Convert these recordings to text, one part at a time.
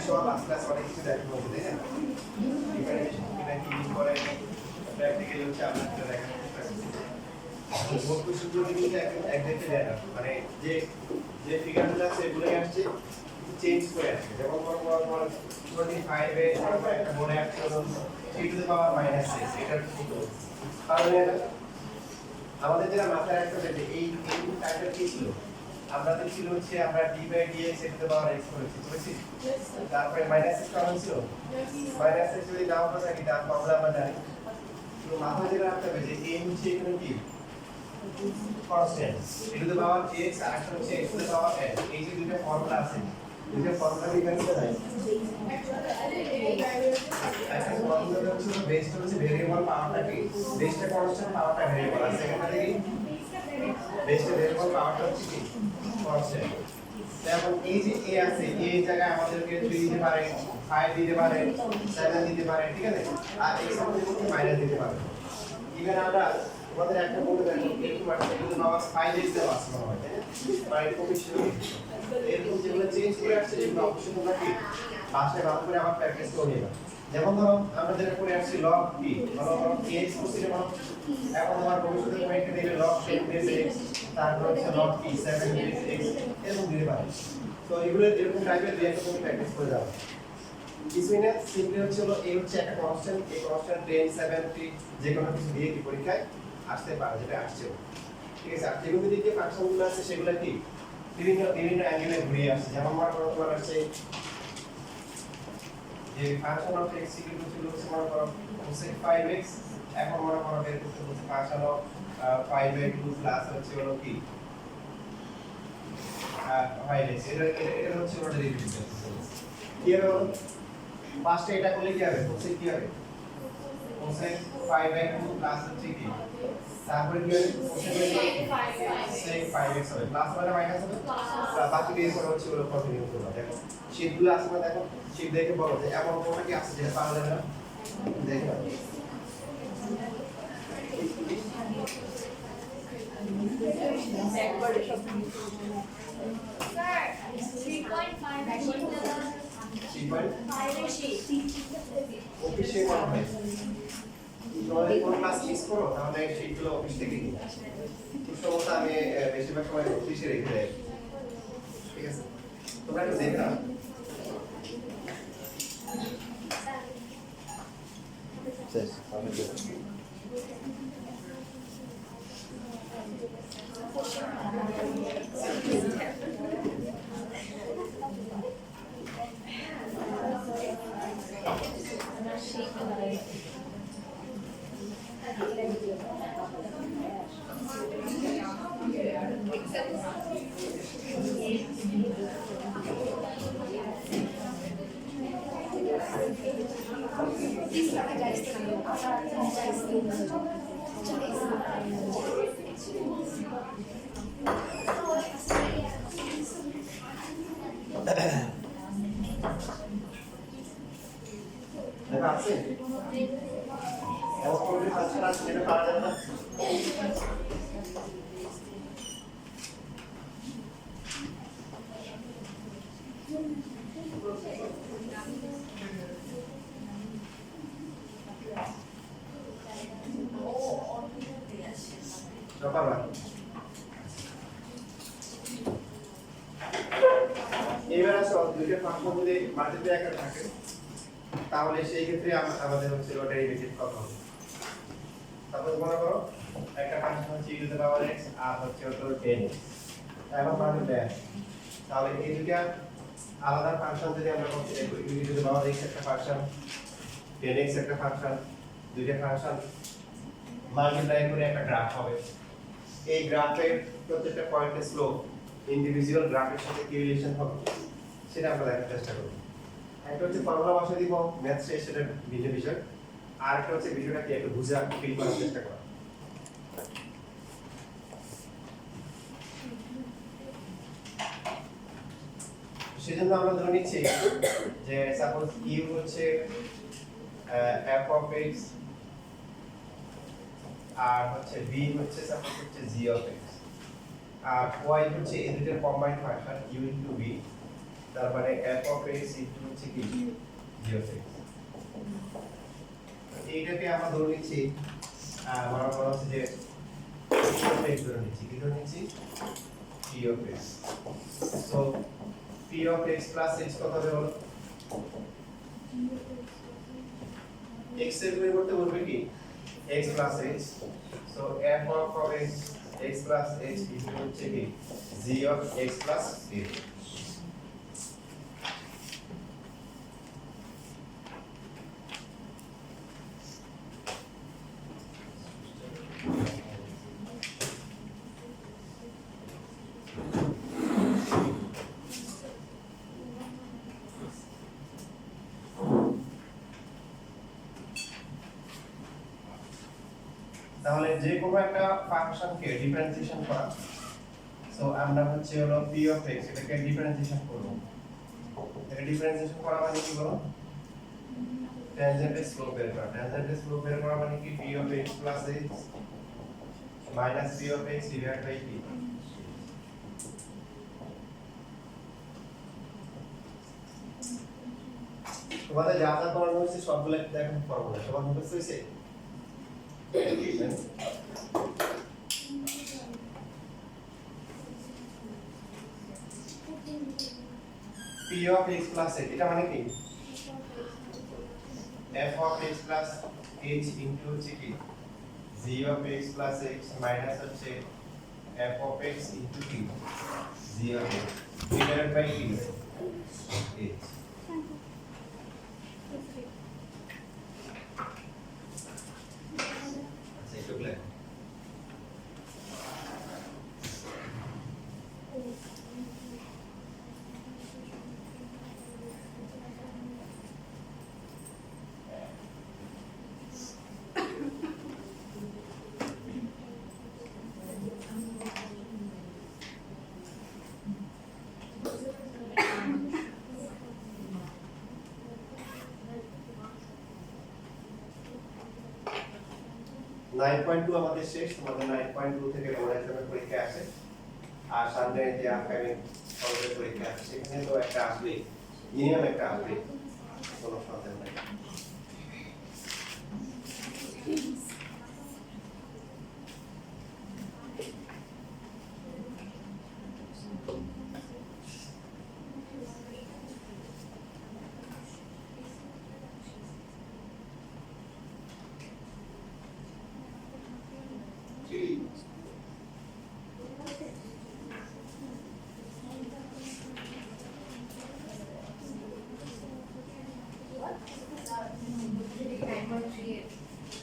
সব ক্লাস অনেক কিছু দেখানো হবে তাই না ডিফারেন্সিয়েশন এটা কি মিন করে প্র্যাকটিক্যালি হচ্ছে আমরা এটা দেখানো বোর্ড কোশ্চেনগুলো কিন্তু একদমই দেয় না মানে যে যে ফিগারগুলো আছে এগুলোই আসছে চেঞ্জ করে আসছে যেমন বড় 25 এ একটা বোর্ডে আসছে e টু দ্য পাওয়ার -6 এটার তাহলে আমাদের যেটা মাথায় রাখতে হবে যে এই টাইপের কি ছিল আমাদের ছিল হচ্ছে আমরা d/dx e to the power x করেছি বুঝেছি তারপরে -6 কারণ ছিল -6 যদি নাও থাকে তার ফর্মুলা আমরা জানি তো মাথায় যেটা রাখতে হবে যে m হচ্ছে এখানে কি constant e to the power x আর একটা হচ্ছে x two the power n এই যে দুটো ফর্মুলা আছে দুটো ফর্মুলা এখানে কি দেয় একটা ফর্মুলা হচ্ছে বেসড হচ্ছে ভেরিয়েবল পাওয়ারটা কি বেসটা কনস্ট্যান্ট পাওয়ারটা ভেরিয়েবল আর সেকেন্ডটা কি বেসটা ভেরিয়েবল পাওয়ারটা হচ্ছে কি কনস্ট্যান্ট এখন এই যে a আছে এই জায়গায় আমাদেরকে 3 দিতে পারে 5 দিতে পারে 7 দিতে পারে ঠিক আছে আর এই সমস্ত করতে মাইনাস দিতে পারে ইভেন আমরা আমাদের একটা বলতে পারি একটু মাত্র যদি পাওয়ার 5 দিতে পারছে না হয় তাই না কমিশন এরকম যেগুলো চেঞ্জ করে আসছে সেগুলো অবশ্যই তোমরা কি বাসায় ভালো করে আবার প্র্যাকটিস করে নিবা যেমন ধরো আমরা যেটা করে আসছি log p ধরো x করছি যেমন এখন তোমার ভবিষ্যতে তুমি একটা দিলে log 10 x তারপর হচ্ছে log p 7 x এরকম দিতে পারো তো এগুলো এরকম টাইপের দিয়ে একটা তুমি প্র্যাকটিস করে যাও কিছুই না সিম্পলি হচ্ছে হলো এই হচ্ছে একটা কনস্ট্যান্ট এই কনস্ট্যান্ট 10 70 যে কোনো কিছু দিয়ে কি পরীক্ষায় আসতে পারে যেটা আসছে ঠিক আছে আর যেগুলো দিয়ে যে ফাংশনগুলো আছে সেগুলো কি বিভিন্ন অ্যাঙ্গেলে ঘুরিয়ে আসছে যেমন মনে করো তোমার আছে যে function of x equal to হচ্ছে মনে করো 5x এখন মনে করো বের করতে বলছে ফাংশন অফ 5/2 প্লাস হচ্ছে হলো কি 5x এটা হচ্ছে ওটা ডেরিভেটিভ কি হবে বলো ফার্স্টে এটা করলে কি হবে কোসেক কি হবে কোসেক 5/2 প্লাস হচ্ছে কি তারপরে কি হবে কোসেক 5x হবে প্লাস মানে মাইনাস হবে বাকি বের করা হচ্ছে ওর কন্টিনিউ করবা দেখো শীটগুলো আছে না দেখো শীট দেখে বলো যে এমন কোনটা কি আছে যেটা পাওয়া যাবে না দেখো ব্যাকওয়ার্ড সব স্যার 3.5 অফিসে করা হয় তোমাদের কোন ক্লাস মিস করো তাহলে শীটগুলো অফিস থেকে নিয়ে খুব সমস্যা আমি বেশিরভাগ সময় অফিসে রেখে দেয় ঠিক আছে তোমরা একটু দেখে নাও শেষ আমি দেখো দেখা আছে এমন কোনো ফাংশন আছে যেটা পাওয়া যাবে না এবার আসো দুইটা ফাংশন যদি মাল্টিপ্লাই আকারে থাকে তাহলে সেই ক্ষেত্রে আমাদের হচ্ছে ডেরিভেটিভ কত হবে তারপর মনে করো একটা ফাংশন হচ্ছে e to the power x আর হচ্ছে হলো 10x এখন মাল্টিপ্লাই তাহলে এই দুটো আলাদা ফাংশন যদি আমরা করতে চাই e to the power x একটা ফাংশন 10x একটা ফাংশন দুইটা ফাংশন মাল্টিপ্লাই করে একটা গ্রাফ হবে এই গ্রাফের প্রত্যেকটা পয়েন্টের স্লোপ ইন্ডিভিজুয়াল গ্রাফের সাথে কি রিলেশন হবে সেটা আমরা দেখার চেষ্টা করব একটা হচ্ছে ফর্মুলা বসিয়ে দিব ম্যাথ শেষ সেটা ভিন্ন বিষয় আর একটা হচ্ছে বিষয়টাকে একটু বুঝে ফিল করার চেষ্টা করা সেজন্য আমরা ধরে নিচ্ছি যে সাপোজ u হচ্ছে f of x আর হচ্ছে v হচ্ছে সাপোজ হচ্ছে g of x R y হচ্ছে এই দুটোর combined function u into v তারপরে f of x ইনটু হচ্ছে কি g of x। এইটাকে আমরা ধরে নিচ্ছি আমরা বলা হচ্ছে যে p of x ধরে নিচ্ছি, কি ধরে নিচ্ছি p of x। So p of x plus h কত হবে বলো? x এর পরিবর্তে বলবে কি x plus h। So f of x plus h equal হচ্ছে কি g of x plus h। তাহলে যে কোনো একটা ফাংশনকে ডিফারেন্সিয়েশন করা, সো আমরা হচ্ছে হলো p of x এটাকে ডিফারেন্সিয়েশন করব। এটা ডিফারেন্সিয়েশন করা মানে কি বলো? ট্যানজেন্টের স্লোপ বের করা। ট্যানজেন্টের স্লোপ বের করা মানে কি p of x plus h minus p of x divided by p। তোমাদের যা যা করানো হয়েছে সবগুলো এখন ফর্মুলা সবার মুখস্থ হয়েছে? p of x plus h এটা মানে কি f of x plus h into হচ্ছে কি g of x plus h minus হচ্ছে f of x ইনটু কি g of x divided by কি h। আচ্ছা একটু লেখো। 9.2 আমাদের শেষ। তোমাদের 9.2 থেকে বোর্ড এক্সামের পরীক্ষা আছে, আর সামনে যে আপকামিং কলেজের পরীক্ষা আছে সেখানে তো একটা আসবে, মিনিমাম একটা আসবে, কোনো সন্দেহ নাই।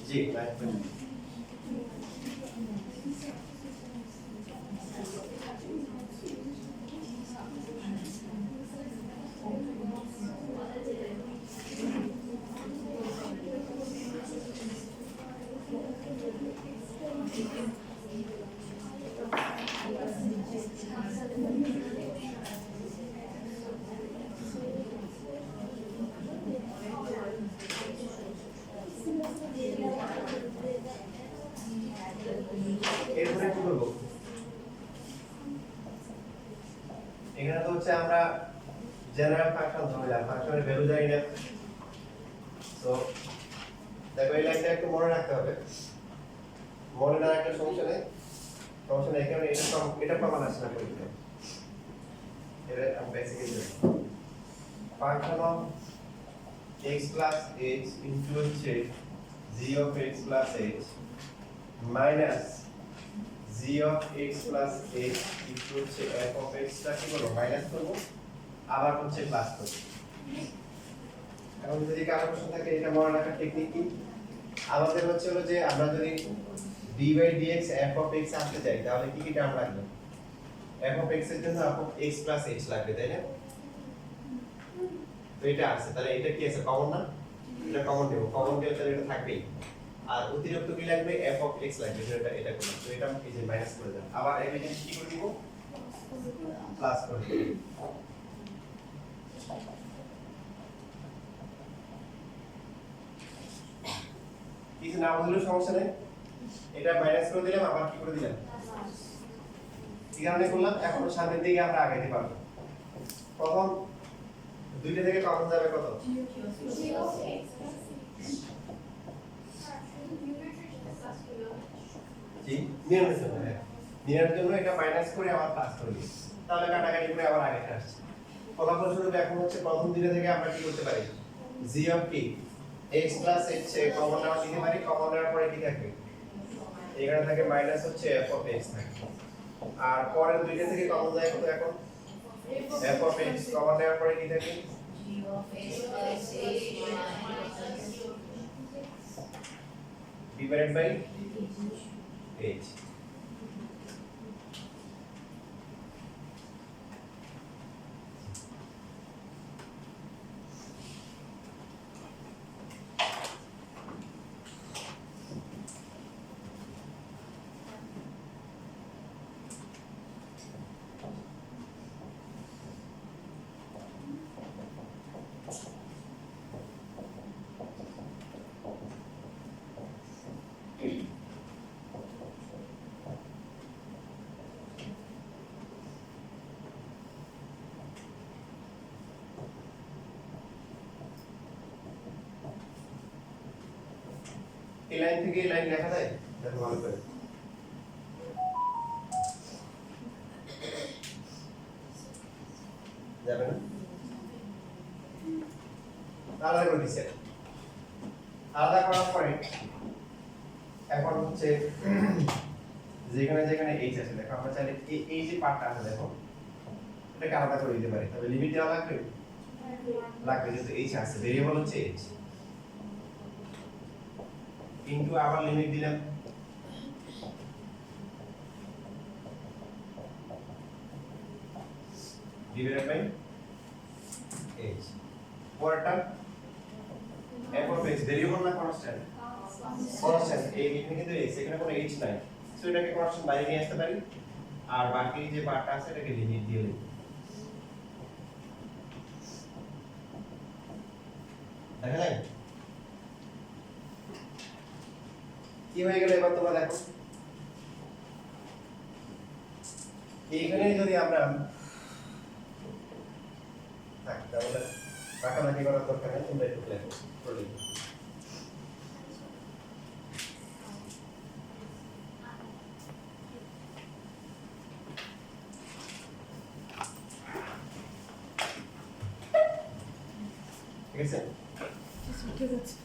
জি 9.2 এরপরে কি করব? এখানে তো হচ্ছে আমরা জেনারেল ফাংশন ধরলাম, ফাংশনের ভ্যালু জানি না। তো দেখো এই লাইনটা একটু মনে রাখতে হবে, মনে না রাখলে সমস্যা নেই। এখানে এটা প্রমাণ আসছে না পরীক্ষায়। এটা আমি বেসিক্যালি জানি function of x plus h into হচ্ছে g of x plus h minus g of x plus h into হচ্ছে f of x টা কি করব মাইনাস করব, আবার হচ্ছে প্লাস করব। এখন যদি কারো প্রশ্ন থাকে এটা মনে রাখার টেকনিক কি, আমাদের হচ্ছে হলো যে আমরা যদি d by dx f of x আনতে চাই তাহলে কি কি টার্ম লাগবে? f of x এর জন্য f of x plus h লাগবে, তাই না? তো এটা আছে, তাহলে এটা কি আছে কমন না? এটা কমন দেব, কমন দিলে তাহলে এটা থাকবেই। আর অতিরিক্ত কি লাগবে? f of x লাগবে, এটা করলাম। তো এটা এই যে মাইনাস করে দাও, আবার এই জিনিস কি করে দিব? প্লাস করে দিব। কিছু না বুঝলেও সমস্যা নেই, এটা মাইনাস করে দিলাম, আবার কি করে দিলাম? এই কারণে করলাম। এখন সামনের দিকে আমরা আগাইতে পারবো। প্রথম দুইটা থেকে কমন যাবে কত? জি নির্ণয়ের জন্য, হ্যাঁ নির্ণয়ের জন্য এটা মাইনাস করে আবার প্লাস করি, তাহলে কাটাকাটি করে আবার আগে আসছে। ফলাফলস্বরূপ এখন হচ্ছে প্রথম দুইটা থেকে আমরা কি করতে পারি, g of t x plus h common নেওয়া দিতে পারি। কমন নেওয়ার পরে কি থাকবে, এখানে থাকে মাইনাস হচ্ছে f অফ x থাকে। আর পরের দুইটা থেকে কমন যায় কত এখন, f অফ x কমন নেওয়ার পরে কি থাকে, ডিভাইডেড বাই h। এই লাইন থেকে এই লাইন লেখা যায়, দেখো ভালো করে যাবে না, আলাদা করে দিচ্ছে। আলাদা করার পরে এখন হচ্ছে যেখানে যেখানে h আছে দেখো, আমরা চাইলে এই যে পার্টটা আছে দেখো, এটাকে আলাদা করে দিতে পারি। তবে লিমিট দেওয়া লাগবে, লাগবে যেহেতু h আছে, ভেরিয়েবল হচ্ছে h, কিন্তু আবার লিমিট দিলাম ডিভাইডেড বাই h। পরেরটা f অফ x ভেরিয়েবল না কনস্ট্যান্ট, কনস্ট্যান্ট এই এখানে কিন্তু x, এখানে কোনো h নাই, সো এটাকে কনস্ট্যান্ট বাইরে নিয়ে আসতে পারি। আর বাকি যে পার্টটা আছে এটাকে লিমিট দিয়ে লিখব। দেখা যায় কি হয়ে গেল এবার তোমরা দেখো, এইখানে যদি আমরা তাহলে কাটাকাটি করার দরকার নেই, তোমরা একটু লেখো করে লিখো। ঠিক আছে, ঠিক আছে।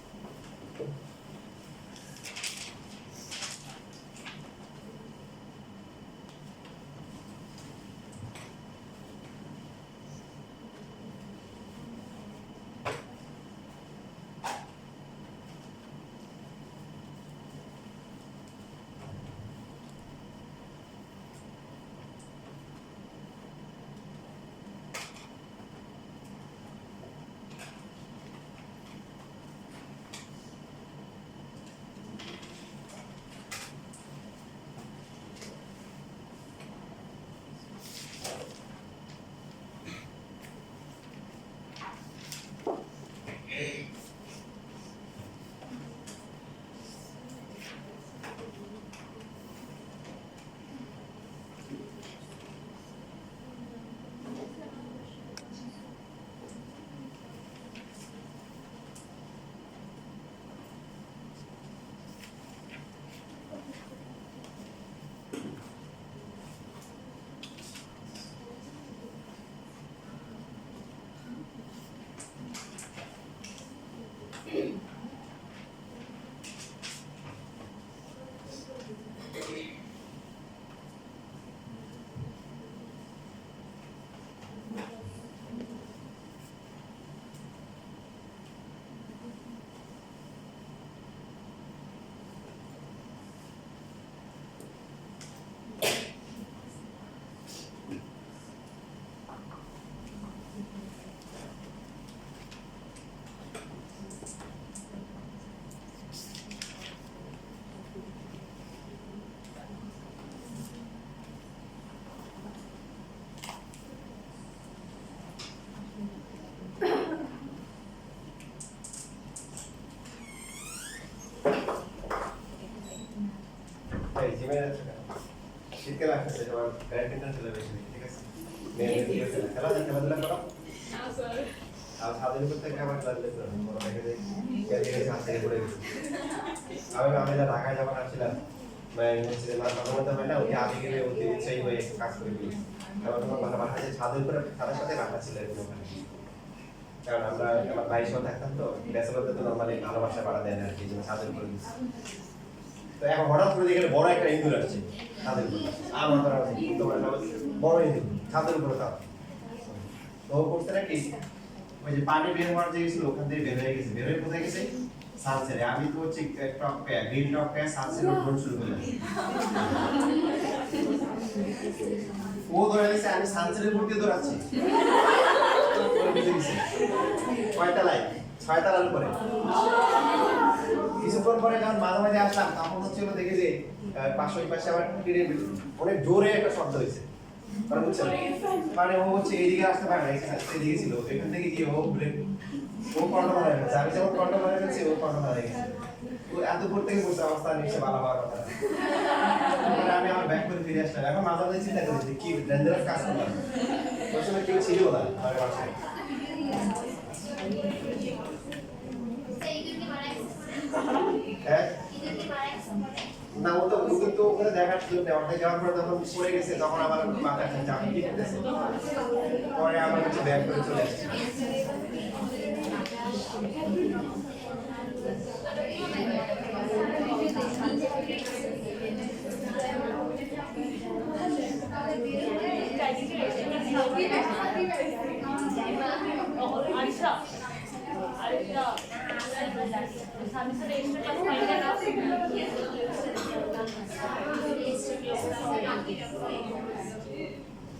এই জিমে যাচ্ছে কেন? শীতকাল আসছে, তোমার ব্যাডমিন্টন খেলা বেশি, ঠিক আছে? মেয়েদের দিয়ে খেলা খেলাধুলা করো। না স্যার। আর ছাদের উপর থেকে আবার ক্লাস দেখতে হবে মনে হয় যে ক্যারিয়ারে ছাদ থেকে পড়ে গেছে আমি যা ঢাকায় যখন আসছিলাম হচ্ছে মাথা মতো হয় না ওকে আগে গেলে অতি উৎসাহী হয়ে কাজ করে দিই আমার তখন মানে বাসায় যে ছাদের উপরে ছাদের সাথে রাখা ছিল এরকম ওখানে কারণ আমরা আমার ভাইয়ের সাথে থাকতাম তো ব্যাচেলরদের তো নর্মালি ভালোবাসা বাড়া দেয় না আর কি যেন ছাদের উপরে দিচ্ছি তো এখন হঠাৎ করে দেখে বড় একটা ইঁদুর আসছে ছাদের উপরে আর মাথার বড় ইঁদুর ছাদের উপরে তাও তো ও করতে নাকি ওই যে পানি বের হওয়ার যে গেছিল ওখান থেকে বের হয়ে গেছে বের হয়ে কোথায় গেছে সানসেটে আমি তো হচ্ছে টপ পেয়ে গ্রিন টপ পেয়ে সানসেট রোড শুরু করলাম ও ধরে নিছে আমি সানসেটের উপর দিয়ে দৌড়াচ্ছি কয়টা লাইন 6 তলার উপরে কিছুক্ষণ পরে যখন মাঝে মাঝে আসলাম তখন হচ্ছে দেখি যে পাশে ওই পাশে আবার অনেক জোরে একটা শব্দ হয়েছে মানে বুঝছেন মানে ও হচ্ছে এইদিকে আসতে পারে না এইদিকে ছিল এখান থেকে গিয়ে ও ব্রেক ও কন্ট্রোল হয়ে গেছে আমি যখন কন্ট্রোল হয়ে গেছি ও কন্ট্রোল হয়ে গেছে ও এত দূর থেকে বুঝতে অবস্থা নিশ্চয় ভালো হওয়ার কথা মানে আমি আমার ব্যাক করে ফিরে আসলাম এখন মাঝে মাঝে চিন্তা করি যে কি ডেঞ্জারাস কাজ করলাম ওই সময় কেউ ছিল না আমার বাসায় হ্যাঁ না ও তো কিন্তু ওখানে দেখার সুযোগ নেই অর্ধেক যাওয়ার পরে যখন পড়ে গেছে তখন আমার মাথায় খাচ্ছে আমি কি করতেছি পরে আমার কাছে ব্যাক করে চলে আসছে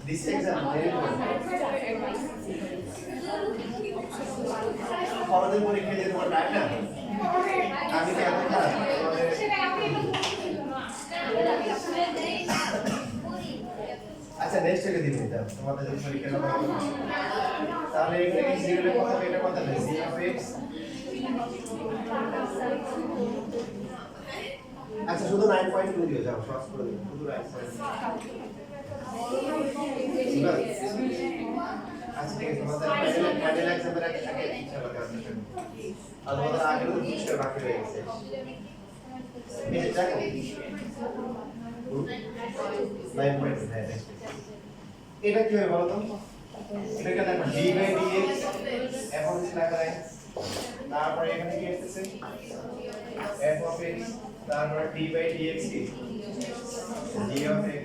This exam very important. আমাদের পরীক্ষা দিয়ে তোমার টাইম না আমি কি এত খারাপ আচ্ছা নেক্সট থেকে দিবেন এটা তোমাদের যদি পরীক্ষা না হয় তাহলে এখানে কি জিরো কথা এটা কথা নেই সি অফ এক্স আচ্ছা শুধু 9.2 দিও যাও সহজ করে দিও শুধু 9.2 আচ্ছা ঠিক আছে তোমাদের ফাইনাল এক্সামের আগে ইনশাআল্লাহ কাজ করতে আর তোমাদের আগে তো কিছু বাকি রয়ে গেছে এই যে দেখো 9.2 হ্যাঁ এটা কি হবে বলো তো এটাকে দেখো d বাই dx এখন কি লেখা যায় তারপরে এখানে কি আসছে f of x তারপরে d বাই dx কি g of x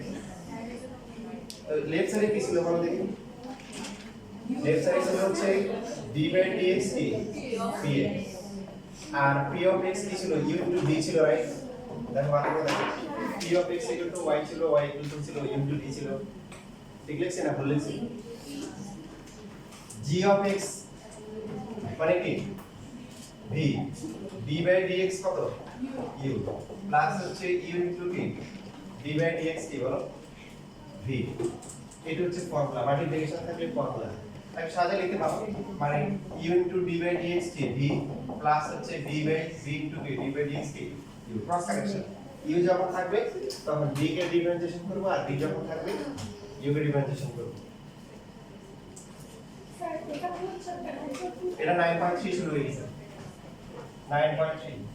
লেফট সাইডে কি ছিল বলো দেখি লেফট সাইডে ছিল হচ্ছে d বাই dx কি px আর p of x কি ছিল u into d ছিল রাইট দেখো ভালো করে দেখো p of x equal to y ছিল y equal to ছিল u into d ছিল ঠিক লিখছি না ভুল লিখছি g of x মানে কি v d by dx কত u প্লাস হচ্ছে u into কি d by dx কি বলো v এটা হচ্ছে ফর্মুলা মাল্টিপ্লিকেশন থাকলে ফর্মুলা আমি সাজা লিখতে পারবো মানে u into d by dx কি v প্লাস হচ্ছে v by v into কি d by dx কি u ক্রস কানেকশন u যখন থাকবে তখন d কে ডিফারেন্সিয়েশন করব আর v যখন থাকবে u কে ডিফারেন্সিয়েশন করব এটা 9.3 শুরু হয়ে গেছে 9.3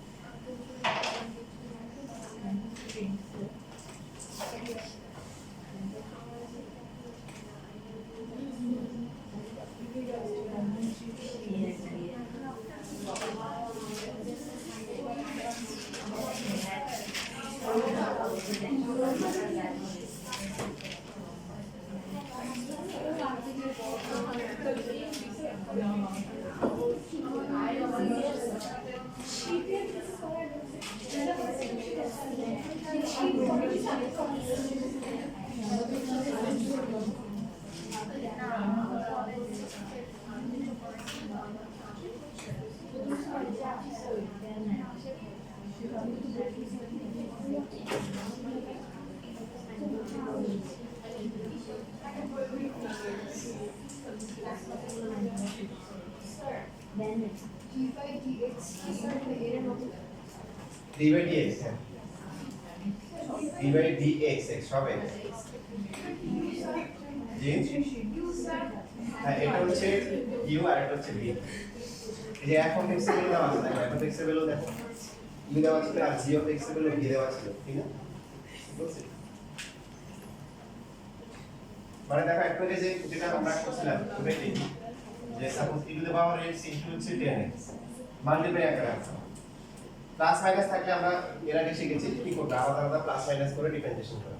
d by dx হ্যাঁ d by dx x হবে জি হ্যাঁ এটা হচ্ছে ইউ আর এটা হচ্ছে ভি এই যে f of x এর ভ্যালু দেওয়া আছে দেখো f of x এর ভ্যালু দেখো u দেওয়া ছিল আর g of x এর ভ্যালু v দেওয়া ছিল ঠিক না বুঝছিস মানে দেখো একটু আগে যে যেটা আমরা করছিলাম ওটা কি যে suppose e to the power x into হচ্ছে 10x মাল্টিপ্লাই আকারে আছে প্লাস মাইনাস থাকলে আমরা এর আগে শিখেছি কি করতে আলাদা আলাদা প্লাস মাইনাস করে ডিফারেন্সিয়েশন করা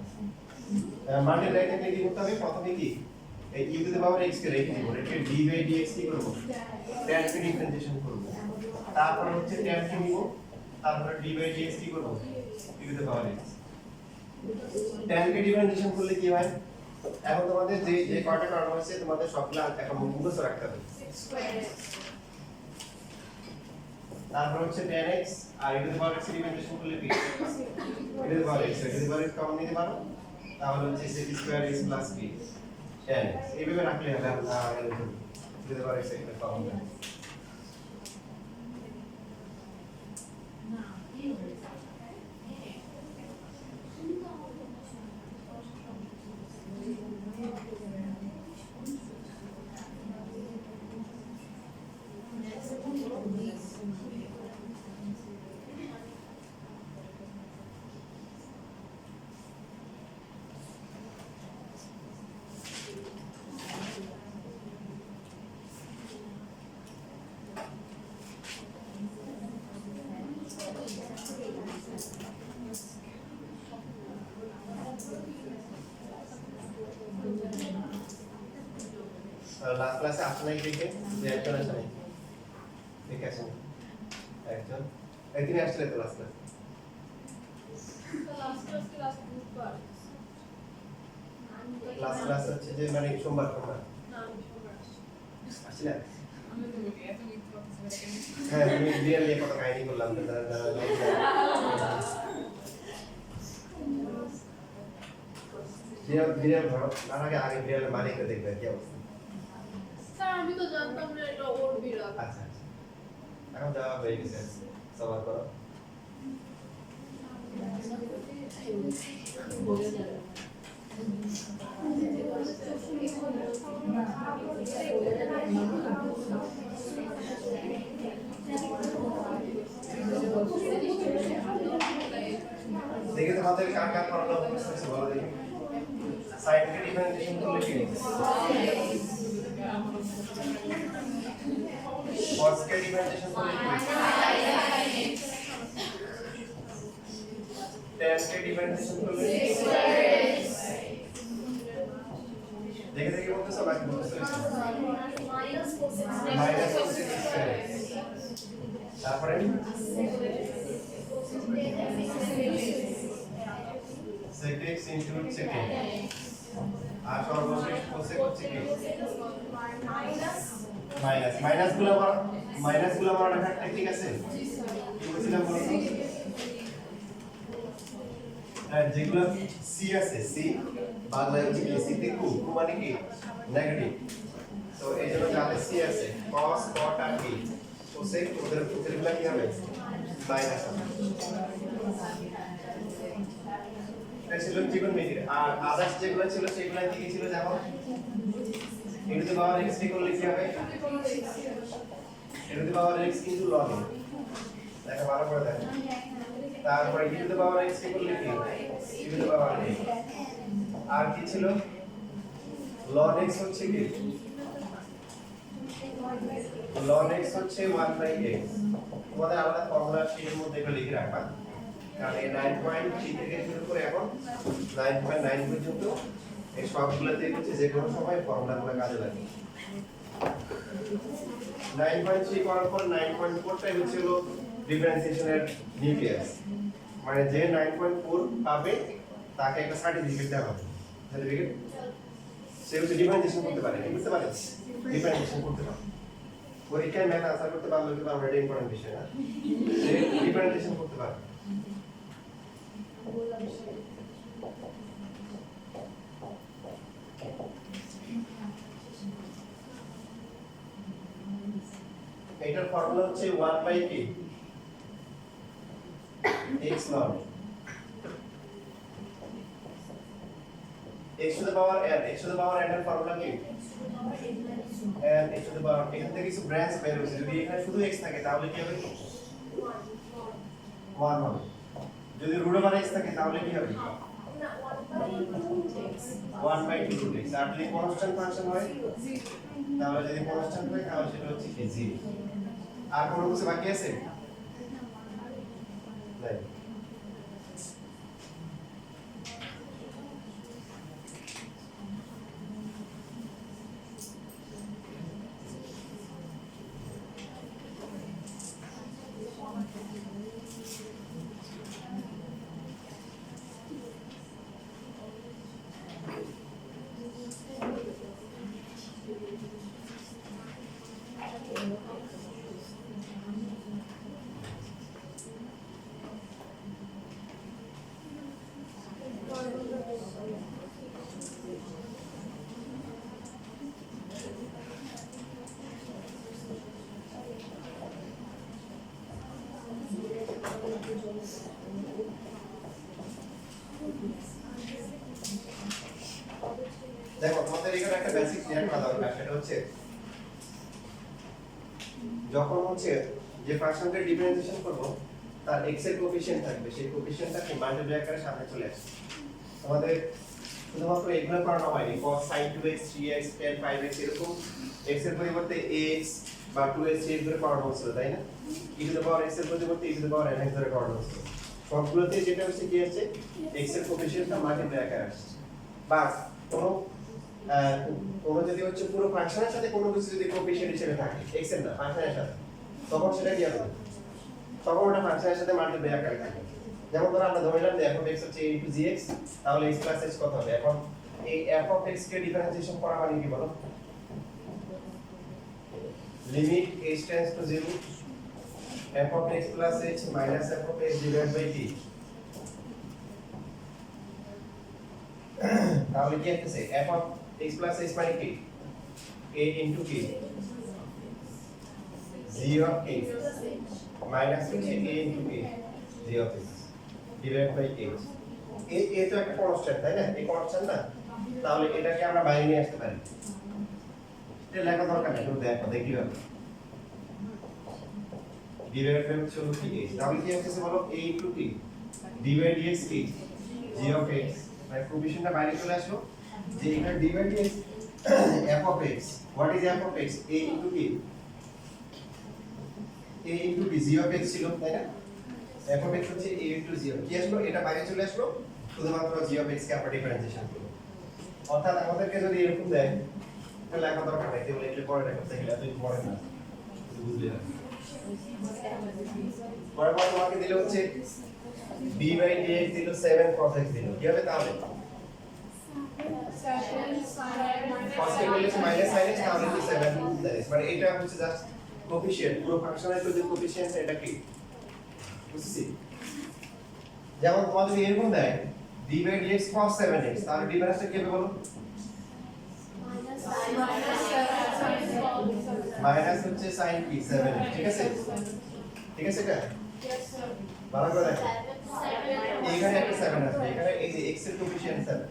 মাল্টিপ্লাই করতে কি করতে হবে প্রথমে কি এই e to the power x কে রেখে দিব রেখে d বাই dx কি করব tan কে ডিফারেন্সিয়েশন করব তারপর হচ্ছে tan কে নিব তারপর d বাই dx কি করব e to the power x tan K differentiation করলে কি হয় এখন তোমাদের যে যে কয়টা টার্ম হয়েছে তোমাদের সবগুলো এখন মুখস্থ রাখতে হবে তারপর হচ্ছে tan x আর e to the power x differentiation করলে কি e to the power x e to the power x common নিতে পারো তাহলে হচ্ছে sec square x plus b tan x এইভাবে রাখলে হবে e to the power x একটা কমন হবে লাস্ট ক্লাসে আসে নাই দেখে যে একজন আসে নাই দেখে আসেন একজন একদিন আসলে তো লাস্ট ক্লাস হচ্ছে যে মানে সোমবার আসলে হ্যাঁ আমি রিয়েল নিয়ে কত কাহিনী করলাম রিয়েল ধরো তার আগে আগে রিয়েল মালিককে দেখবে কি অবস্থা স্যার আমি তো জানতাম না এটা ওর বিড়াল আচ্ছা এখন দেওয়া হয়ে গেছে সবার করো দেখে তোমাদের কার কার প্রবলেম হচ্ছে বলো দেখি সাইন্টিফিক ডিফারেন্সিয়েশন করলে কি cos के डिफरेंशिएशन करले কি tan के डिफरेंशिएशन करले দেখে দেখে বলতে সব বাকি বলতে মাইনাস cos তারপরে sec x into sec আর সর্বশেষ cosec হচ্ছে কি মাইনাস গুলো আমার রাখা ঠিক আছে কি বলছিলাম বলো তো যেগুলো সি আছে সি বাংলায় হচ্ছে কি সি তে কু মানে কি নেগেটিভ তো এই জন্য যাতে সি আছে cos cot আর কি cosec ওদেরগুলো কি হবে মাইনাস হবে এটা ছিল জীবন মেথড আর আদার্স যেগুলো ছিল সেগুলো কি ছিল যেমন e to the power x করলে কি হবে e to the power x কিন্তু log n দেখো ভালো করে দেখো তারপর e to the power x করলে কি e to the power a আর কি ছিল log x হচ্ছে কি log x হচ্ছে 1/x তোমাদের আলাদা ফর্মুলা শীটের মধ্যে এটা লিখে রাখবা কারণ এই 9.3 থেকে শুরু করে এখন 9.9 পর্যন্ত এই সবগুলোতে হচ্ছে যে কোনো সময় ফর্মুলাগুলো কাজে লাগে 9.3 করার পর 9.4 টাই হচ্ছে হলো ডিফারেন্সিয়েশনের নিউক্লিয়াস মানে যে 9.4 পাবে তাকে একটা সার্টিফিকেট দেওয়া হবে সার্টিফিকেট সে হচ্ছে ডিফারেন্সিয়েশন করতে পারে বুঝতে পারেন ডিফারেন্সিয়েশন করতে পারে পরীক্ষায় ম্যাথ আনসার করতে পারলে কিন্তু আমরা এটা ইম্পর্টেন্ট বিষয় না সে ডিফারেন্সিয়েশন করতে পারে এটার ফর্মুলা হচ্ছে 1/k x log x to the power n x to the power n এর ফর্মুলা কি and x to the power এখান থেকে কিছু ব্রাঞ্চ বের হচ্ছে যদি এখানে শুধু x থাকে তাহলে কি হবে 1 হবে যদি রুট ওভার x থাকে তাহলে কি হবে 1/2 root x আর যদি কনস্ট্যান্ট ফাংশন হয় তাহলে যদি কনস্ট্যান্ট হয় তাহলে সেটা হচ্ছে কি 0 আর কোনো কিছু বাকি আছে নাই দেখো তোমাদের এখানে একটা বেসিক ক্লিয়ার করা দরকার সেটা হচ্ছে যখন হচ্ছে যে ফাংশনকে ডিফারেন্সিয়েশন করব তার x এর কোএফিশিয়েন্ট থাকবে সেই কোএফিশিয়েন্টটা কি মাল্টিপ্লাই আকারে সামনে চলে আসে আমাদের শুধুমাত্র এগুলো করানো হয়নি cos sin 2x 3x tan 5x এরকম x এর পরিবর্তে ax বা 2x 3x ধরে করানো হচ্ছিল তাই না e to the power x এর পরিবর্তে e to the power nx ধরে করানো হচ্ছিল সবগুলোতে যেটা হচ্ছে কি আছে x এর কোএফিশিয়েন্টটা মাল্টিপ্লাই আকারে আসছে বাস কোনো যদি হচ্ছে পুরো ফাংশনের সাথে কোনো কিছু যদি কোএফিশিয়েন্ট হিসেবে থাকে x এর না ফাংশনের সাথে তখন সেটা কি হবে তখন ওটা ফাংশনের সাথে মাল্টিপ্লাই আকারে থাকে যেমন ধরো আমরা ধরে নিলাম যে f(x) হচ্ছে a * gx তাহলে x + h কত হবে এখন এই f(x) কে ডিফারেন্সিয়েশন করা মানে কি বলো limit h tends to 0 f(x) + h minus f(x) divided by t তাহলে কি আসছে f(x + h) মানে কি a into k g of k minus হচ্ছে a into k g of x divided by h a তো একটা কনস্ট্যান্ট তাই না এই কনস্ট্যান্ট না তাহলে এটাকে আমরা বাইরে নিয়ে আসতে পারি এটা লেখা দরকার নেই শুধু দেখো দেখি হবে divided by হচ্ছে কি h তাহলে কি আসছে বলো a into k d by dx কি g of x মানে কোএফিশিয়েন্টটা বাইরে চলে আসলো যে এখানে d by dx f of x what is f of x a into k a into d g of x ছিল তাই না f of x হচ্ছে a into g কি আসলো এটা বাইরে চলে আসলো শুধুমাত্র g of x কে আমরা ডিফারেন্সিয়েশন করব অর্থাৎ আমাদেরকে যদি এরকম দেয় তাহলে লেখা দরকার নেই কেবল এটা পরে রাখতে গেলে এত পরে না বুঝলে না পরে তোমাকে দিলে হচ্ছে d by dx দিল 7 cos x দিল কি হবে তাহলে cos কে বললে মাইনাস sin x তাহলে কি 7 sin x মানে এটা হচ্ছে জাস্ট কোএফিশিয়েন্ট পুরো ফাংশনের যে কোএফিশিয়েন্ট এটা কি বুঝছি যেমন তোমাদের যদি এরকম দেয় d by dx cos 7x তাহলে ডিফারেন্সটা কি হবে বলো মাইনাস হচ্ছে sin কি 7x ঠিক আছে এটা ভালো করে দেখো এখানে একটা 7 আছে এখানে এই যে x এর কোএফিশিয়েন্ট 7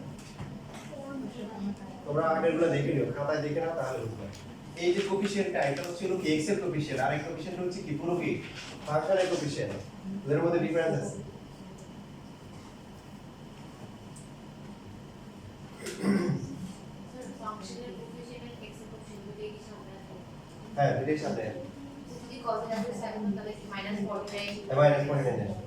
তোমরা আগেরগুলো দেখে নিও খাতায় দেখে নাও তাহলে বুঝবে এই যে কোএফিশিয়েন্টটা এটা হচ্ছে কি x এর কোএফিশিয়েন্ট আর এই কোএফিশিয়েন্ট হচ্ছে কি পুরো কি ফাংশনের কোএফিশিয়েন্ট এদের মধ্যে ডিফারেন্স আছে ফাংশনের কোএফিশিয়েন্ট x এর কোএফিশিয়েন্ট দুটোই কি সামনে আছে হ্যাঁ দুটোই সামনে যদি cos এর আছে 7 তাহলে -49 -49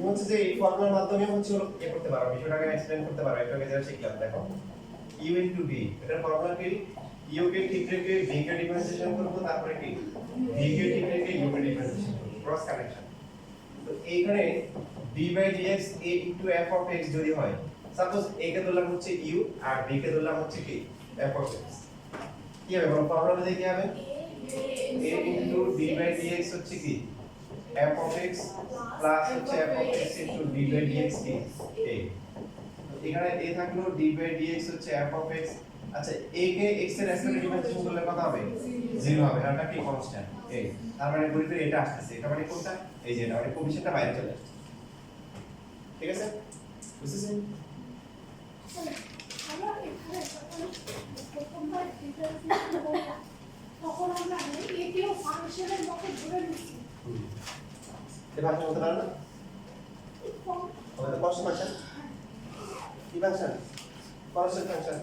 হচ্ছে যে এই ফর্মুলার মাধ্যমে হচ্ছে কি করতে পারো বিষয়টাকে এক্সপ্লেইন করতে পারো এটা যেটা শিখলাম দেখো u into v এটার ফর্মুলা কি u কে ঠিক রেখে v কে ডিফারেন্সিয়েশন করব তারপরে কি v কে ঠিক রেখে u কে ডিফারেন্সিয়েশন করব ক্রস কানেকশন তো এইখানে d by dx a into f of x যদি হয় সাপোজ a কে ধরলাম হচ্ছে u আর b কে ধরলাম হচ্ছে কি f of x কি হবে বলো ফর্মুলা দেখে হবে a into d by dx হচ্ছে কি f of x plus হচ্ছে f of x into d by dx কি a এখানে a থাকলো d by dx হচ্ছে f of x আচ্ছা a কে x এর রেসপেক্টে ডিফারেন্সিয়েশন করলে কত হবে 0 হবে কারণ এটা কি কনস্ট্যান্ট এই তার মানে পরিপের এটা আসছে এটা মানে কোনটা এই যে এটা মানে কোএফিশিয়েন্টটা বাইরে চলে আসছে ঠিক আছে বুঝছেন আমরা এখানে প্রথমবার ডিফারেন্সিয়েশন করলাম তখন আমরা এটিও ফাংশনের মতো ধরে নিচ্ছি এটা ভাষা বলতে পারো না আমাদের কষ্ট ফাংশন কি ফাংশন কনস্ট্যান্ট ফাংশন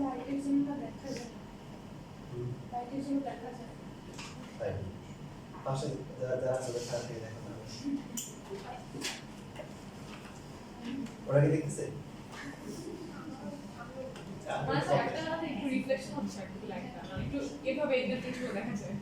লাইটের জন্য দেখা যায় লাইটের জন্য দেখা যায় তাই পাশে যারা যারা আছে তারা থেকে দেখো না ওরা কি দেখতেছে আচ্ছা একটা একটু রিফ্লেকশন হচ্ছে একটু লাইটটা মানে একটু এভাবে এটা কিছু দেখা যায়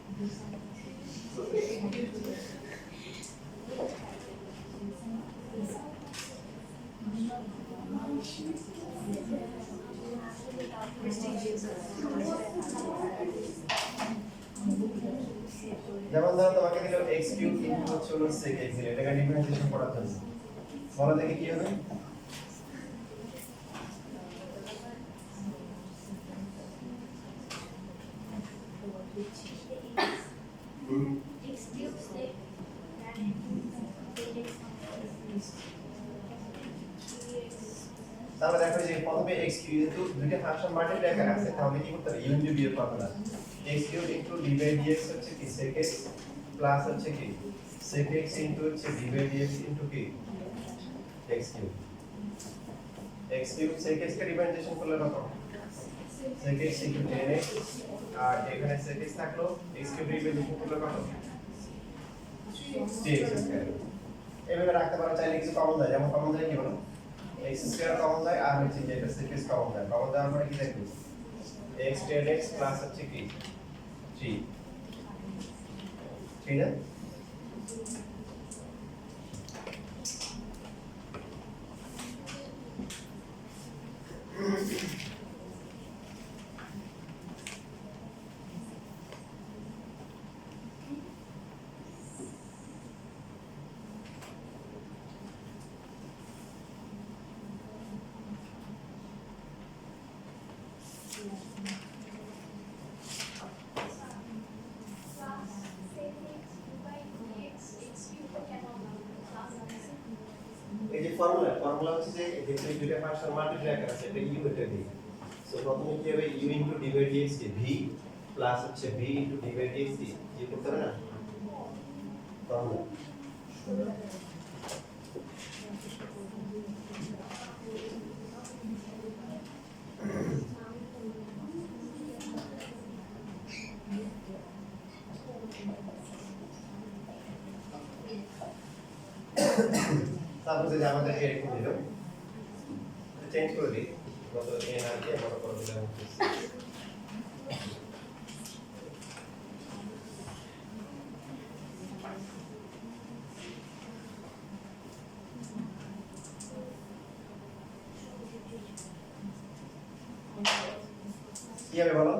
যেমন ধরো তোমাকে দিল x কিউব ইনটু হচ্ছে হলো sec x দিল এটাকে ডিফারেন্সিয়েশন করার জন্য বলো দেখি কি হবে x cube sec তাহলে দেখো যে প্রথমে x কিউব যেহেতু দুইটা ফাংশন মাল্টিপ্লাই করা আছে তাহলে কি করতে হবে u ইনটু d এর formula x cube into d by dx হচ্ছে কি sec x প্লাস হচ্ছে কি sec x ইনটু হচ্ছে d বাই dx ইনটু কি x কিউব sec x কে ডিফারেন্সিয়েশন করলে কত sec x ইনটু 10x আর এখানে sec x থাকলো x কিউব ডিফারেন্সিয়েশন করলে কত 3x স্কয়ার এভাবে রাখতে পারো চাইলে কিছু কমন দেয় যেমন কমন দেয় কি বলো x স্কয়ার কমন দেয় আর হচ্ছে যে এটা sec x কমন দেয় কমন দেওয়ার পরে কি দেখবে x 10x প্লাস হচ্ছে কি 3 ঠিক আছে এই যে ফর্মুলা হচ্ছে যে যেখানে দুইটা ফাংশন মাল্টিপ্লাই করা আছে এটা u এটা দিই সো প্রথমে কি হবে u into d by dx কে v প্লাস হচ্ছে v into d by dx কি করতে হবে না ফর্মুলা তারপর যে আমাদের এরকম দিল চেঞ্জ করে দিই কত n আর কে বড় করে দিলাম কি হবে বলো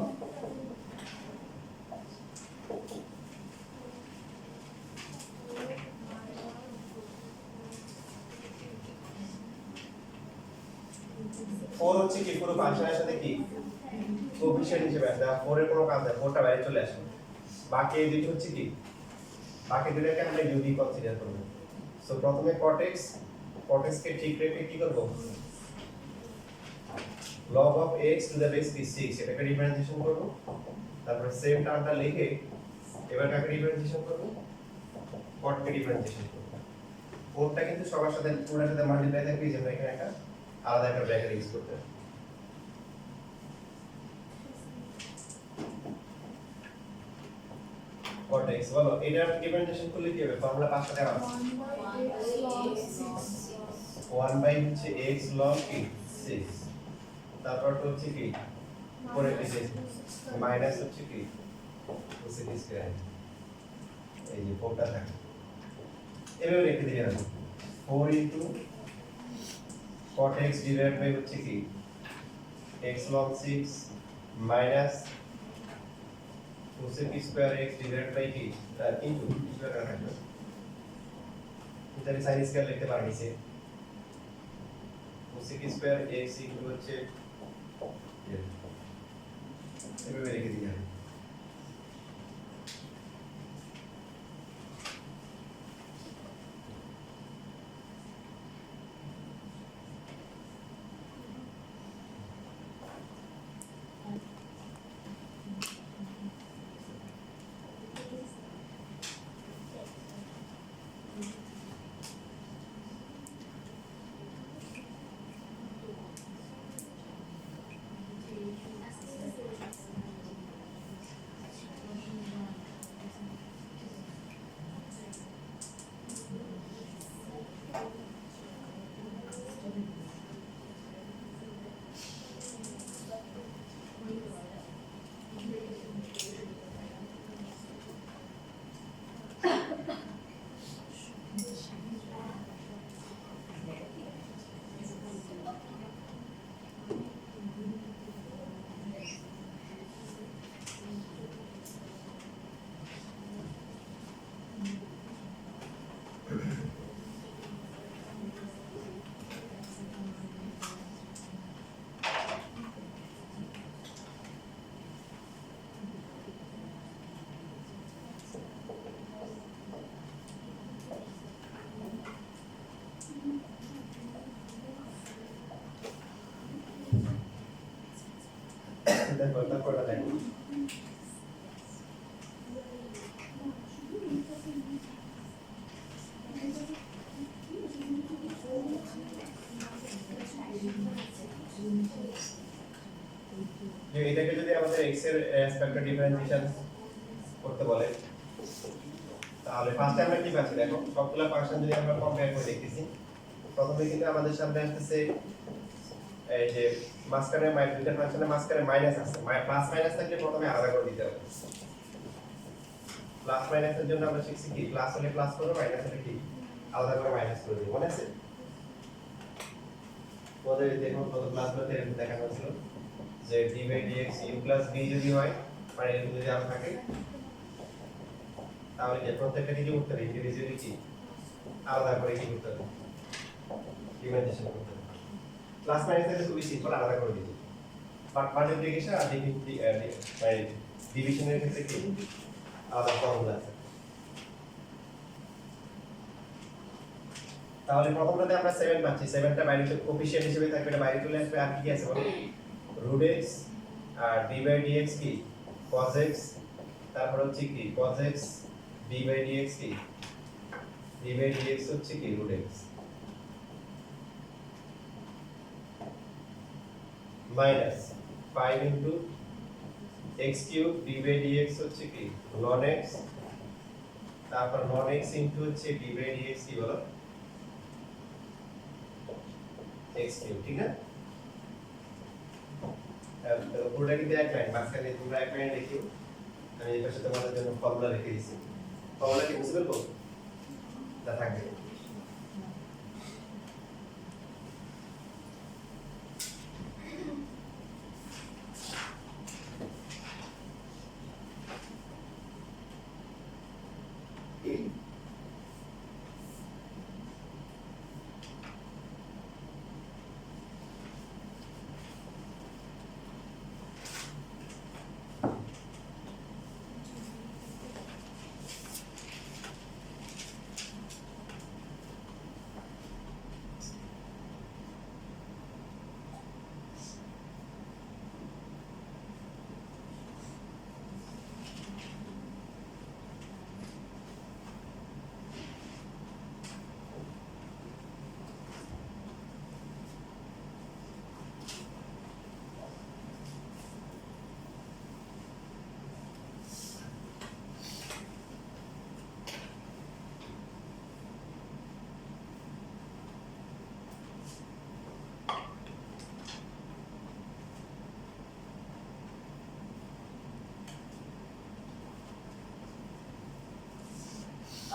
ফোর হচ্ছে কি পুরো ফাংশনের সাথে কি কোএফিশিয়েন্ট হিসেবে আসে আর 4 এর কোনো কাজ নেই 4টা বাইরে চলে আসে বাকি এই দুটো হচ্ছে কি বাকি দুটোকে আমরা u দিয়ে কনসিডার করব সো প্রথমে cot x কে ঠিক রেখে কি করব log of x to the base 6 এটাকে ডিফারেন্সিয়েশন করব তারপর সেম টার্মটা লিখে এবার কাকে ডিফারেন্সিয়েশন করব cot কে ডিফারেন্সিয়েশন করব 4টা কিন্তু সবার সাথে পুরোটার সাথে মাল্টিপ্লাই থাকবে যেমন এখানে একটা আলাদা একটা ব্র্যাকেট ইউজ করতে হবে cot x বলো এটার ডিফারেন্সিয়েশন করলে কি হবে ফর্মুলা 5টা দেওয়া আছে 1 বাই হচ্ছে x log 6 তারপর হচ্ছে কি পরে দিকে মাইনাস হচ্ছে কি cosec স্কয়ার এই যে 4টা থাকে এভাবে রেখে দিই আমি 4 into cot x divide by হচ্ছে কি x log 6 minus cosec square x divide by কি ইনটু স্কয়ার থাকবে এটা sin স্কয়ার লিখতে পারি নিচে cosec স্কয়ার x ইনটু হচ্ছে এভাবে রেখে দিই আমি তারপর দেখো এটাকে যদি আমাদের x এর রেসপেক্টে ডিফারেন্সিয়েশন করতে বলে তাহলে ফার্স্টে আমরা কি পাচ্ছি দেখো সবগুলা ফাংশন যদি আমরা কম্পেয়ার করে দেখতেছি প্রথমে কিন্তু আমাদের সামনে আসছে এই যে মাঝখানে দুইটা ফাংশনের মাঝখানে মাইনাস আছে প্লাস মাইনাস থাকলে প্রথমে আলাদা করে দিতে হবে প্লাস মাইনাসের জন্য আমরা শিখছি কি প্লাস হলে প্লাস করব মাইনাস হলে কি আলাদা করে মাইনাস করে দিব মনে আছে পরে দেখো কত ক্লাস গুলোতে এরকম দেখানো হয়েছিল যে d by dx u plus b যদি হয় মানে এরকম যদি আমরা থাকে তাহলে যে প্রত্যেকটা দিকে উঠতে হবে ইন্ডিভিজুয়ালি কি আলাদা করে কি করতে হবে ডিফারেন্সিয়েশন করতে হবে প্লাস মাইনাস এর খুবই সিম্পল আলাদা করে দিই বাট মাল্টিপ্লিকেশন আর ডিভিশনের ক্ষেত্রে কি আলাদা ফর্মুলা আছে তাহলে প্রথমটাতে আমরা 7 পাচ্ছি 7টা বাইরে কোএফিশিয়েন্ট হিসেবে থাকবে এটা বাইরে চলে আসবে আর কি আছে বলো √x আর d বাই dx কি cos x তারপর হচ্ছে কি cos x d by dx কি d বাই dx হচ্ছে কি √x minus 5 into x cube d by dx হচ্ছে কি ln x তারপর ln x ইনটু হচ্ছে d বাই dx কি বলো x কিউব ঠিক আছে পুরোটা কিন্তু এক লাইন মাঝখানে তোমরা এক লাইন লিখিও আমি এই পাশে তোমাদের জন্য ফর্মুলা লিখে দিয়েছি ফর্মুলা কি বুঝতে পারবো তা থাকবে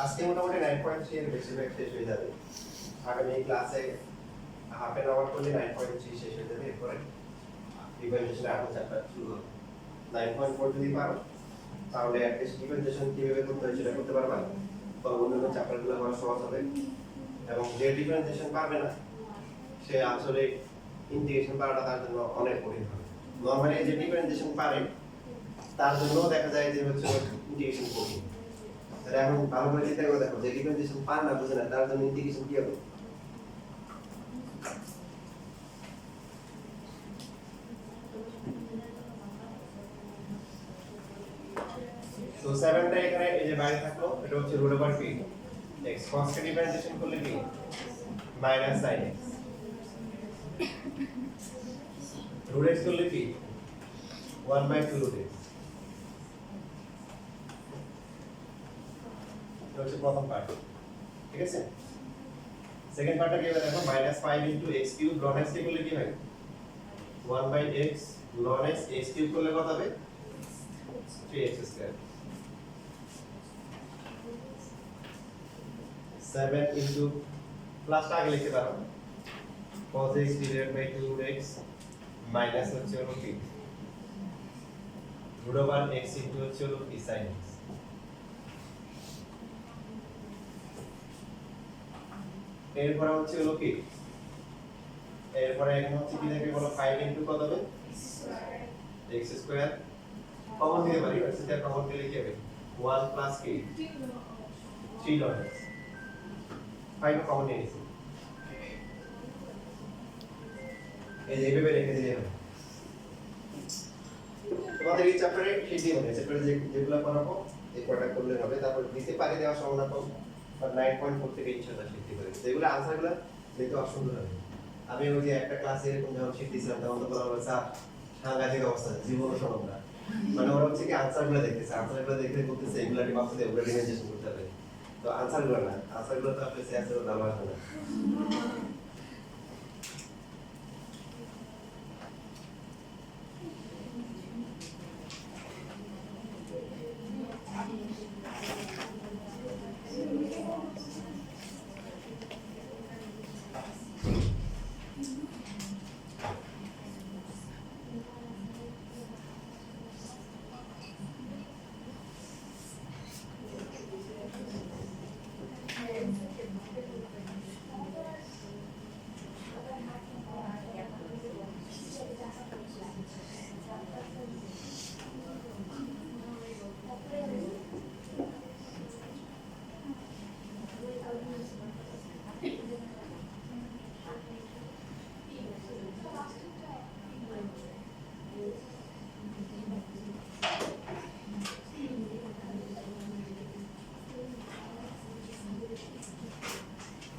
আজকে মোটামুটি 9.3 এর বেশি ব্যাক শেষ হয়ে যাবে। আগামী ক্লাসে হাফ এন আওয়ার করলে 9.3 শেষ হয়ে যাবে। এরপরে ইভালুয়েশন আরো চ্যাপ্টার শুরু হবে। 9.4 যদি পারো তাহলে অ্যাটলিস্ট ইভালুয়েশন কিভাবে করতে হয় সেটা করতে পারবা। তখন অন্যান্য চ্যাপ্টারগুলো করা সহজ হবে। এবং যে ডিফারেন্সিয়েশন পারবে না সে আসলে ইন্টিগ্রেশন করাটা তার জন্য অনেক কঠিন হবে। নরমালি যে ডিফারেন্সিয়েশন পারে তার জন্য দেখা যায় যে হচ্ছে ইন্টিগ্রেশন কঠিন। তাহলে এখন ভালো করে চিন্তা করে দেখো যে ডিফারেন্সিয়েশন পার না বুঝে না তার জন্য ইন্টিগ্রেশন কি হবে? তো 7টা এখানে এই যে বাইরে থাকলো এটা হচ্ছে root over P x cos কে ডিফারেন্সিয়েশন করলে কি minus sin x root x করলে কি 1/2 রুট x এটা হচ্ছে প্রথম পার্ট ঠিক আছে সেকেন্ড পার্টটা কি হবে দেখো -5 * x³ ln x কে করলে কি হয় 1/x ln x x³ করলে কত হবে 3x²। 7 into প্লাসটা আগে লিখতে পারো cos x divided by 2x minus হচ্ছে হলো কি root over x into হচ্ছে হলো কি sin x। এরপরে হচ্ছে হলো কি এরপরে এখানে হচ্ছে কি দেখে বলো 5 into কত হবে x স্কয়ার কমন দিতে পারি সেটা কমন দিলে কি হবে 1 plus কি 3 ln x 5 কমন নিয়ে নিছি এই যে এইভাবে রেখে দিলে হবে। তোমাদের এই চ্যাপ্টারে কি দিয়ে হবে চ্যাপ্টারে যেগুলো করাবো এই কয়টা করলে হবে তারপর দিতে পারি দেওয়া সম্ভাবনা কম আর 9.4 থেকে ইচ্ছাটা শিখতে পারি যেগুলো আনসারগুলো দেখতে অসুন্দর হবে। আমি ওই যে একটা ক্লাসে এরকম যখন শিখতেছিলাম তখন তো বলা হলো স্যার সাংঘাতিক অবস্থা জীবন সম্ভব না মানে ওরা হচ্ছে কি আনসারগুলো দেখতেছে আনসারগুলো দেখে বলতেছে এগুলা ভাবতে এগুলা রিমেন্টেশন করতে হবে তো আনসারগুলো না আনসারগুলো তো আপনি স্যার নাম আসবে না।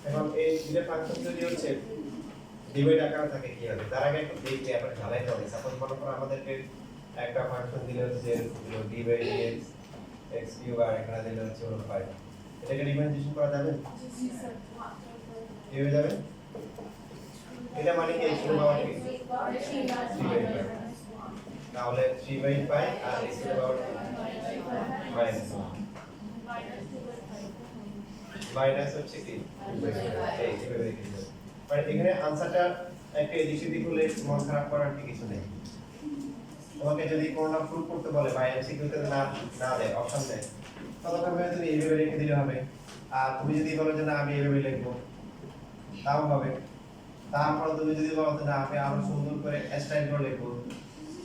এখন এই দুটো ফাংশন যদি হচ্ছে ডিভাইড আকারে থাকে কি হবে তার আগে একটু দেখি আমরা ঢালাই হবে সাপোজ মনে করো আমাদেরকে একটা ফাংশন দিলে হচ্ছে d বাই dx x³ আর এখানে দিলে হচ্ছে 5 এটাকে ডিফারেন্সিয়েশন করা যাবে জি স্যার কি হয়ে যাবে এটা মানে কি x² পাওয়ার কি তাহলে 3/5 আর x² পাওয়ার মাইনাস হচ্ছে কি এই কিভাবে লিখে দিই মানে এখানে आंसरটা একটা এদিক সেদিক হলে মন খারাপ করার কিছু নেই। তোমাকে যদি কোনটা প্রুফ করতে বলে বা এমসিকিউতে না দেয় অপশন দেয় ততক্ষণ তুমি এইভাবে লিখে দিলে হবে আর তুমি যদি বলো যে না আমি এইভাবে লিখবো তাও হবে। তারপর তুমি যদি বলো যে না আমি আরো সুন্দর করে স্টাইল করে লিখবো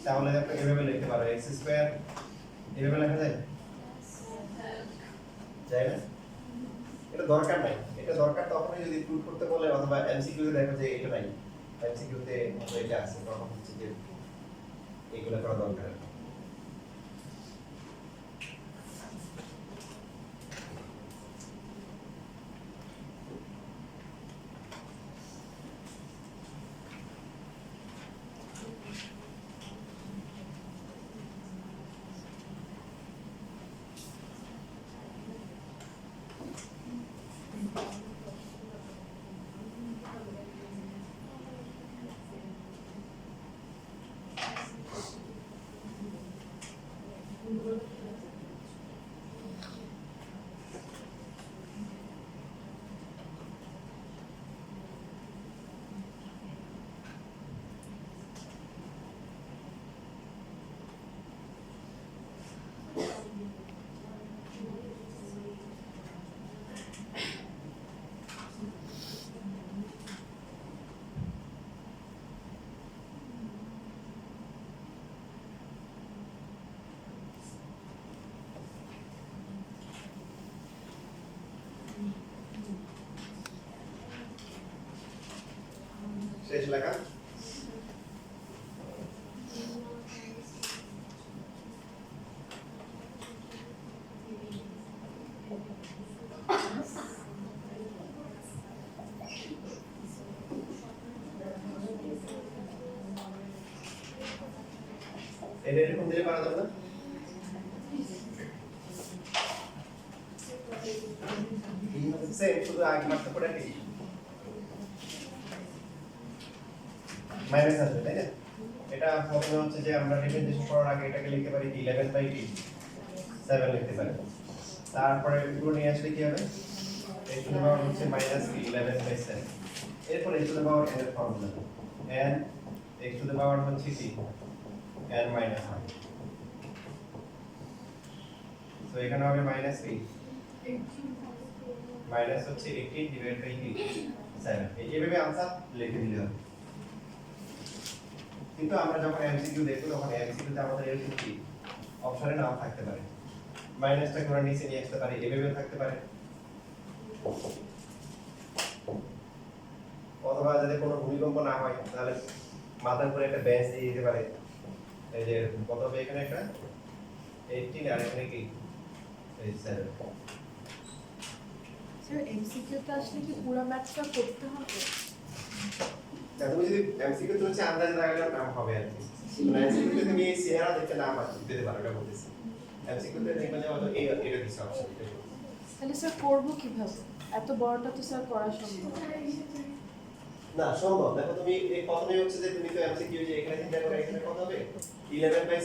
তাহলে দেখো এইভাবে লিখতে পারো x² এইভাবে লেখা যায় যায় না এটা দরকার নাই এটা দরকার তখনই যদি প্রুফ করতে বলে অথবা এমসিকিউ তে দেখো যে এটা নাই এমসিকিউ তে এটা আছে তখন হচ্ছে যে এগুলো করা দরকার। স্পেস লেখা এটা এরকম দিলে পারা যাবে না সেম শুধু আগে পার্থক্যটা কি মাইনাস আসবে তাই না এটা প্রথমে হচ্ছে যে আমরা রিপ্রেজেন্টেশন করার আগে এটাকে লিখতে পারি 11/7 লিখতে পারি তারপরে পুরো নিয়ে আসলে কি হবে x টু দ্য পাওয়ার হচ্ছে -11/7 এরপর x two the power n এর formula n x two the পাওয়ার হচ্ছে কি n minus 1 তো এখানে হবে মাইনাস কি মাইনাস হচ্ছে 18 ডিভাইড বাই কি 7 এইভাবে आंसर লিখে দিলে হবে কিন্তু আমরা যখন এমসিকিউ দেখব তখন এমসিকিউ তে আমাদের এরকম কি অপশনে নাও থাকতে পারে মাইনাসটা করে নিচে নিয়ে আসতে পারি এভাবেও থাকতে পারে অথবা যদি কোনো ভূমিকম্প না হয় তাহলে মাথার উপরে একটা বেঞ্চ দিয়ে দিতে পারে এই যে কত হবে এখানে একটা 18 আর এখানে কি এই 7 স্যার এমসিকিউতে আসলে কি পুরো ম্যাথটা করতে হবে? তুমি যদি এমসিকিউ তো হচ্ছে আন্দাজে লাগালে নাম হবে আর কি এমসিকিউ তে তুমি এই সিনারা দেখতে নাম আছে দিতে পারো এটা বলতেছি এমসিকিউ তে দেখবে যে হয়তো এই এটা দিছে অপশন তাহলে স্যার করবো কিভাবে? এত বড়টা তো স্যার করা সম্ভব না সম্ভব দেখো তুমি এই প্রথমে হচ্ছে যে তুমি তো এমসিকিউ যে এখানে চিন্তা করে এখানে কত হবে 11/7